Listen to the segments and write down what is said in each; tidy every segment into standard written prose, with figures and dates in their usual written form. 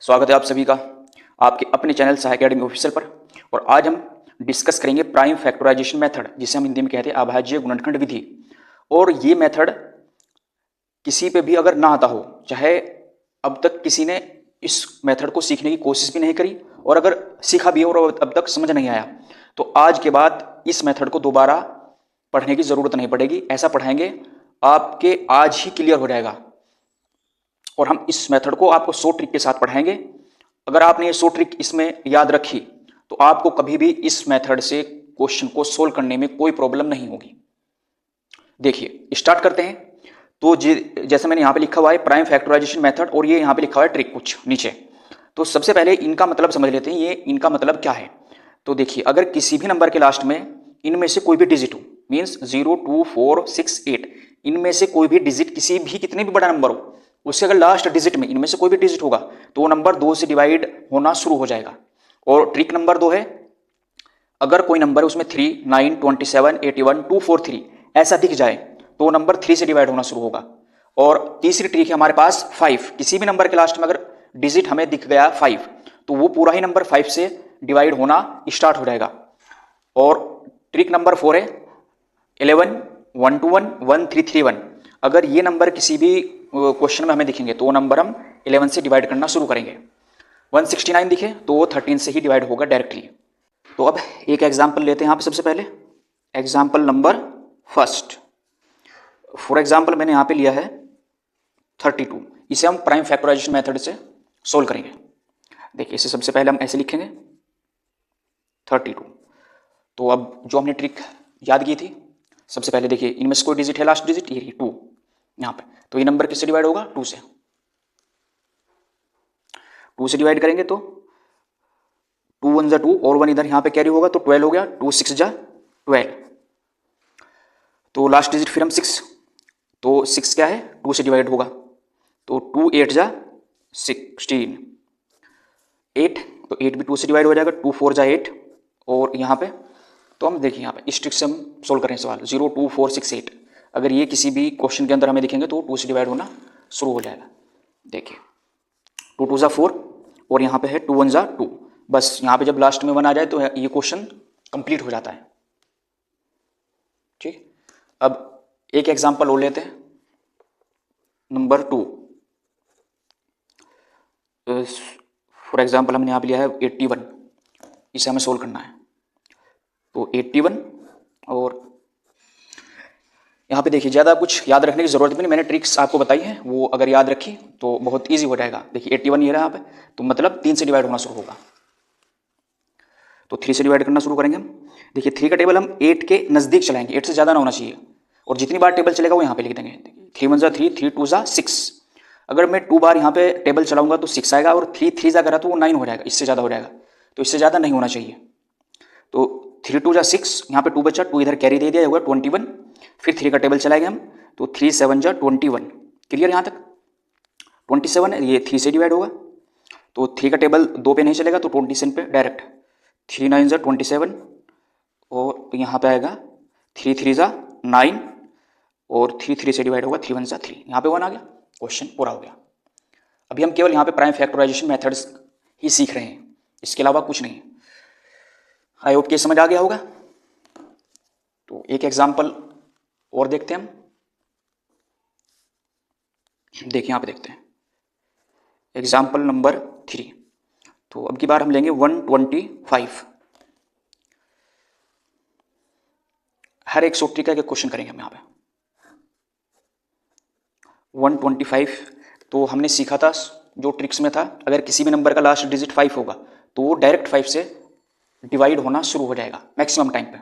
स्वागत है आप सभी का आपके अपने चैनल सहाय अकेडमी ऑफिशियल पर। और आज हम डिस्कस करेंगे प्राइम फैक्टराइजेशन मेथड, जिसे हम हिंदी में कहते हैं अभाज्य गुणनखंड विधि। और ये मेथड किसी पे भी अगर ना आता हो, चाहे अब तक किसी ने इस मेथड को सीखने की कोशिश भी नहीं करी और अगर सीखा भी और अब तक समझ नहीं आया, तो आज के बाद इस मेथड को दोबारा पढ़ने की जरूरत नहीं पड़ेगी। ऐसा पढ़ाएंगे आपके आज ही क्लियर हो जाएगा। और हम इस मेथड को आपको 100 ट्रिक के साथ पढ़ाएंगे। अगर आपने ये 100 ट्रिक इसमें याद रखी तो आपको कभी भी इस मेथड से क्वेश्चन को सोल्व करने में कोई प्रॉब्लम नहीं होगी। देखिए स्टार्ट करते हैं। तो जैसे मैंने यहां पे लिखा हुआ है प्राइम फैक्टराइजेशन मेथड, और ये यहां पे लिखा हुआ है ट्रिक कुछ नीचे। तो सबसे पहले इनका मतलब समझ लेते हैं, ये इनका मतलब क्या है। तो देखिए, अगर किसी भी नंबर के लास्ट में इनमें से कोई भी डिजिट हो, मीन्स 0, 2, 4, 6, 8, इनमें से कोई भी डिजिट किसी भी कितने भी बड़ा नंबर हो, उससे अगर लास्ट डिजिट में इनमें से कोई भी डिजिट होगा तो वो नंबर 2 से डिवाइड होना शुरू हो जाएगा। और ट्रिक नंबर 2 है, अगर कोई नंबर है उसमें 3, 9, 27, 81, 243 ऐसा दिख जाए तो वो नंबर 3 से डिवाइड होना शुरू होगा। और तीसरी ट्रिक है हमारे पास 5, किसी भी नंबर के लास्ट में अगर डिजिट हमें दिख गया 5 तो वो पूरा ही नंबर 5 से डिवाइड होना स्टार्ट हो जाएगा। और ट्रिक नंबर 4 है 11, 121, 1331, अगर ये नंबर किसी भी क्वेश्चन में हमें दिखेंगे तो वो नंबर हम 11 से डिवाइड करना शुरू करेंगे। 169 दिखे तो वो 13 से ही डिवाइड होगा डायरेक्टली। तो अब एक एग्जाम्पल लेते हैं यहाँ पे। सबसे पहले example number first, for example मैंने यहाँ पे लिया है 32। इसे हम प्राइम फैक्टराइजेशन मेथड से सोल्व करेंगे। देखिए इसे सबसे पहले हम ऐसे लिखेंगे 32। तो अब जो हमने ट्रिक याद की थी, सबसे पहले देखिए इनमें से कोई डिजिट है लास्ट डिजिट, ये 2 यहाँ पे, तो ये नंबर किससे डिवाइड होगा 2 से। 2 से डिवाइड करेंगे तो 2 1 जा 2 और 1 इधर यहाँ पे कैरी होगा तो 12 हो गया, 2 6 जा 12। तो लास्ट डिजिट फिर हम 6, तो 6 क्या है 2 से डिवाइड होगा, तो 2 8 जा 16, 8, तो 8 भी 2 से डिवाइड हो जाएगा, 2 4 जा 8। और यहाँ पे तो हम देखिए यहाँ पे इस ट्रिक से हम सोल्व करें सवाल 0 2 4 6 8, अगर ये किसी भी क्वेश्चन के अंदर हमें दिखेंगे तो 2 से डिवाइड होना शुरू हो जाएगा। देखिए 2 2 जा 4 और यहाँ पे है 2 1 जा 2, बस यहाँ पे जब लास्ट में 1 आ जाए तो ये क्वेश्चन कंप्लीट हो जाता है। ठीक, अब एक एग्जांपल और लेते हैं नंबर 2। फॉर एग्जांपल हमने यहाँ पे लिया है 81, इसे हमें सोल्व करना है। तो 81 और यहाँ पे देखिए ज़्यादा कुछ याद रखने की जरूरत भी नहीं, मैंने ट्रिक्स आपको बताई है, वो अगर याद रखी तो बहुत इजी हो जाएगा। देखिए 81 ये रहा यहाँ पे, तो मतलब 3 से डिवाइड होना शुरू होगा, तो 3 से डिवाइड करना शुरू करेंगे हम। देखिए 3 का टेबल हम 8 के नज़दीक चलाएंगे, 8 से ज़्यादा ना होना चाहिए, और जितनी बार टेबल चलेगा वो यहाँ पे लिख देंगे। 3 1 जा 3, 3 2 जा 6, अगर मैं 2 बार यहाँ पे टेबल चलाऊंगा तो 6 आएगा, और 3 3 जा करा तो वो 9 हो जाएगा, इससे ज़्यादा हो जाएगा, तो इससे ज़्यादा नहीं होना चाहिए। तो 3 2 जा 6, यहाँ पे 2 बचा, 2 इधर कैरी दे दिया, होगा 21। फिर 3 का टेबल चलाएंगे हम, तो 3 7 जा 21, क्लियर यहाँ तक। 27 है, ये 3 से डिवाइड होगा, तो 3 का टेबल 2 पे नहीं चलेगा तो 27 पे डायरेक्ट, 3 9 जा 27, और यहाँ पे आएगा 3 3 जा 9, और 3 3 से डिवाइड होगा, 3 1 जा 3, यहाँ पे 1 आ गया, क्वेश्चन पूरा हो गया। अभी हम केवल यहाँ पे प्राइम फैक्टराइजेशन मेथड्स ही सीख रहे हैं, इसके अलावा कुछ नहीं। आई होप कि समझ आ गया होगा। तो एक एग्जाम्पल और देखते हैं हम। देखिए यहाँ पे देखते हैं एग्जाम्पल नंबर 3। तो अब की बार हम लेंगे 125, हर एक सूत्री का एक क्वेश्चन करेंगे हम यहाँ पे। 125 तो हमने सीखा था जो ट्रिक्स में था, अगर किसी भी नंबर का लास्ट डिजिट 5 होगा तो वो डायरेक्ट 5 से डिवाइड होना शुरू हो जाएगा मैक्सिमम टाइम पे।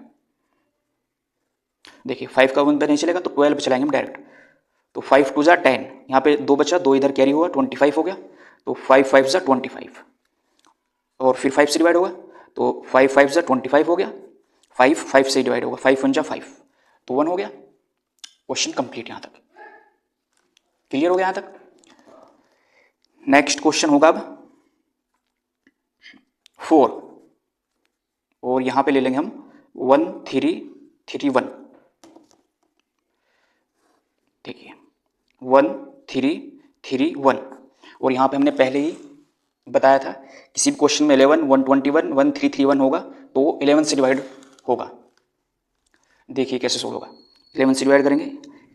देखिए 5 का 1 पे नहीं चलेगा तो 12 पे चलाएंगे हम डायरेक्ट, तो 5 2 जा 10, यहाँ पे 2 बचा, 2 इधर कैरी हुआ, 25 हो गया, तो 5 5 जा 25, और फिर 5 से डिवाइड होगा, तो 5 5 जा 25 हो गया, 5 5 से डिवाइड होगा, 5 1 जा 5, तो 1 हो गया, क्वेश्चन कंप्लीट। यहाँ तक क्लियर हो गया यहाँ तक। नेक्स्ट क्वेश्चन होगा अब 4, और यहाँ पे ले लेंगे हम 1 3 3 1। देखिए 1 3 3 1, और यहाँ पे हमने पहले ही बताया था किसी भी क्वेश्चन में 11, 121, 1331 होगा तो वो 11 से डिवाइड होगा। देखिए कैसे सोल्व होगा। 11 से डिवाइड करेंगे,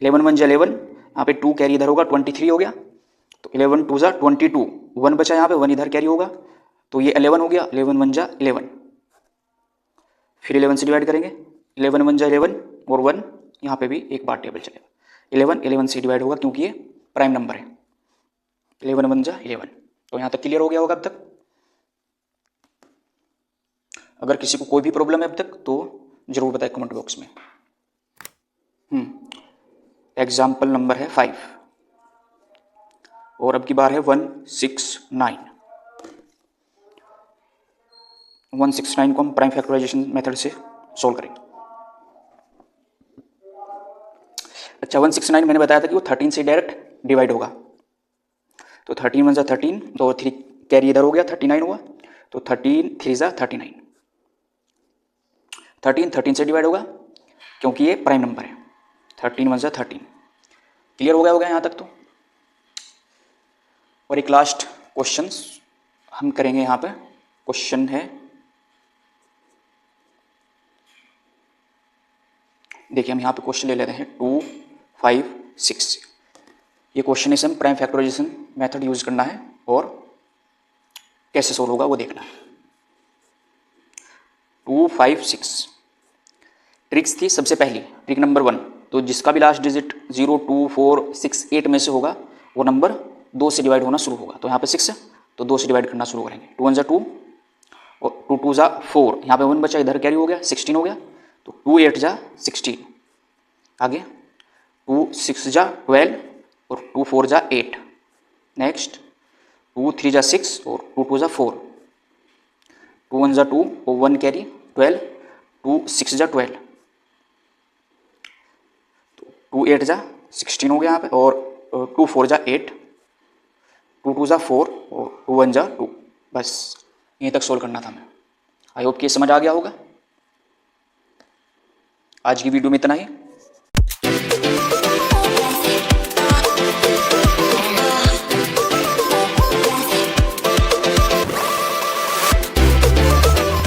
11 1 जा 11, यहाँ पे 2 कैरी इधर होगा, 23 हो गया, तो 11 2 जा 22, 1 बचा यहाँ पे, 1 इधर कैरी होगा, तो ये 11 हो गया, 11 1 जा 11। फिर 11 से डिवाइड करेंगे, 11 1 जा 11 और 1 यहाँ पे भी एक बार टेबल चलेगा, 11 11 से डिवाइड होगा क्योंकि ये प्राइम नंबर है। 11 1 जा 11। तो यहाँ तक क्लियर हो गया होगा अब तक। अगर किसी को कोई भी प्रॉब्लम है अब तक तो जरूर बताएं कमेंट बॉक्स में। एग्जाम्पल नंबर है 5 और अब की बार है 169। 169 को हम प्राइम फैक्टराइजेशन मेथड से सोल्व करेंगे। अच्छा 169 मैंने बताया था कि वो 13 से डायरेक्ट डिवाइड होगा, तो 13 1 जा 13, तो 3 कैरी इधर हो गया, 39 हुआ, तो 13 3 जा 39, 13 से डिवाइड होगा क्योंकि ये प्राइम नंबर है। 13 1 जा 13। क्लियर हो गया यहाँ तक तो। और एक लास्ट क्वेश्चन हम करेंगे यहाँ पे। क्वेश्चन है, देखिए हम यहाँ पे क्वेश्चन ले लेते हैं 2 5 6। ये क्वेश्चन इसे हम प्राइम फैक्टराइजेशन मेथड यूज करना है और कैसे सोल्व होगा वो देखना है। 2 5 6 ट्रिक्स थी। सबसे पहली ट्रिक नंबर 1, तो जिसका भी लास्ट डिजिट 0 2 4 6 8 में से होगा वो नंबर 2 से डिवाइड होना शुरू होगा। तो यहाँ पे 6 है तो 2 से डिवाइड करना शुरू करेंगे। 2 1 जा 2 और 2 2 जा 4, यहाँ पे 1 बचा, इधर कैरी हो गया, 16 हो गया, तो 2 8 जा 16। आगे 2 6 जा 12 और 2 4 जा 8। नेक्स्ट 2 3 जा 6 और 2 2 जा 4। 2 1 जा 2 और 1 कैरी 12, 2 6 जा 12, 2 8 जा 16 हो गया यहाँ पे, और 2 4 जा 8, 2 2 जा 4 और 2 1 जा 2। बस यहीं तक सोल्व करना था हमें। आई होप कि समझ आ गया होगा। आज की वीडियो में इतना ही।